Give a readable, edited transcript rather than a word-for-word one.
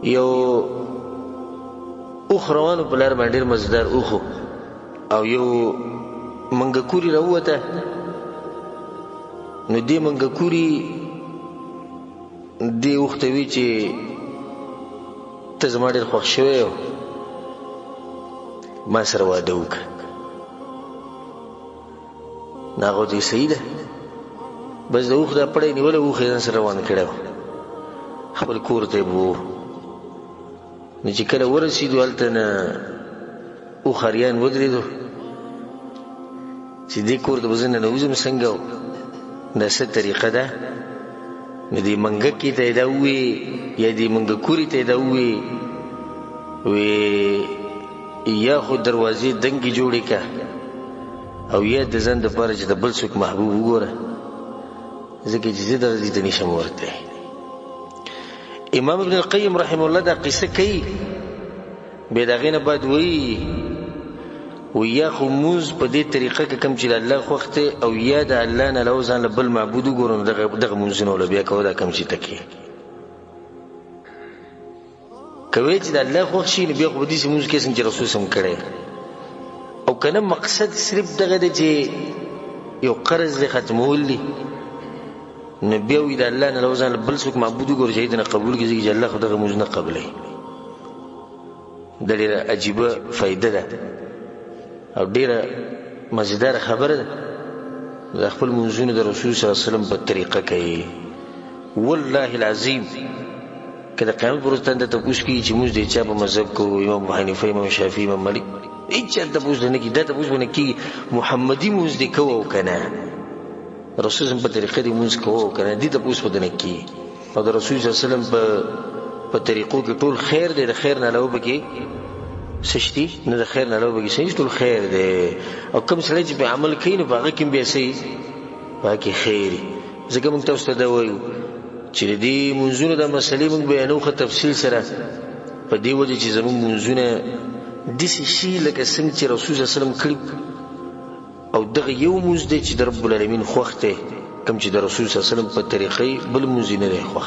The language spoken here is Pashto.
یو اوخ روانو په لار باندې ډېر مزدار اوخو او یو منګکوري راووته. نو دې منګکوري دې اوخ ته وی چې ته زما ډېر خوښ شوی یو، ما سره واده وکړه. نو هغه ورته صحیح ده. بس د اوښ دا پړی نیولی، اوښ یې ځان سره روان کړی و، خپل کور ته یې بوو. نو چې کله ورسېدو هلته نه اوښاریان ودرېدو چې دې کور ته به زه ننوځم څنګه و، دا څه طریقه ده. نو دې منګکې ته یې دا وویې یا دې منګکوري ته یې دا وویې، وی یا خو دروازې دنګې جوړې که او یا د ځان دپاره چې د بل څوک محبوب وګوره، ځکه چې زه دغه ځای ته نشم ورتلی. امام ابن القیم رحمه الله دا قصه کوي، بیا د هغې نه بعد وی یا خو مونځ په دې طریقه کې کوم چې د الله خوښ دی او یا د الله نه علاوه ځان له بل معبود وګورو، نو دغه مونځونه وله بیا کوه، دا کوم چې ته کوې. کوې چې د الله خوښ شي نو بیا خو په داسې مونځ کې څنګه چې رسول صم کړی، او که نه مقصد صرف دغه دی چې یو قرض دی ختمول دی، نو بیا وي د الله نه علاوه ځان له بل څوک معبود وګورو چې هغې ته نه قبول کړي، ځکه چې الله خو دغه مونځ نه قبلوي. دا ډېره عجیبه فایده ده او ډېره مزیداره خبره ده. د خپل مونځونو د رسول صلی الله علیه وسلم په طریقه کوي. والله العظیم که د قیامت پر ورځ تنده تپوس کېږي چې مونځ د چا په مذهب کوو، امام ابو حنیفه، امام شافعي، امام مالک، هېچ چا تپوس نه کېږي. دا تپوس به نه کېږي محمدي مونځ دې کوو او که نه، رسول صلی په طریقه دې مونځ کوو او که نه، دې تپوس به نه کېږي. او د رسول صلی الله علیه وسلم په طریقو کې ټول خیر دی، د خیر نه علاوه پکې څه شته نه، د خیر نه علاوه پکې څه ټول خیر دی. او کوم سړی چې په عمل کوي نو په هغه کې هم بیا څه په هغه کې خیر وي. ځکه موږ تاسو ته دا وایو چې د دې مونځونو دا مسلې موږ بیانو ښه تفصیل سره، په دې وجه چې زموږ مونځونه داسې شي لکه څنګه چې رسول صلی الله علیه وسلم کړي، او دغه یو مونځ دی چې د رب العالمین خوښ دی، کوم چې د رسول صلی الله علیه وسلم په طریقې بل مونځ نه دی خوښ.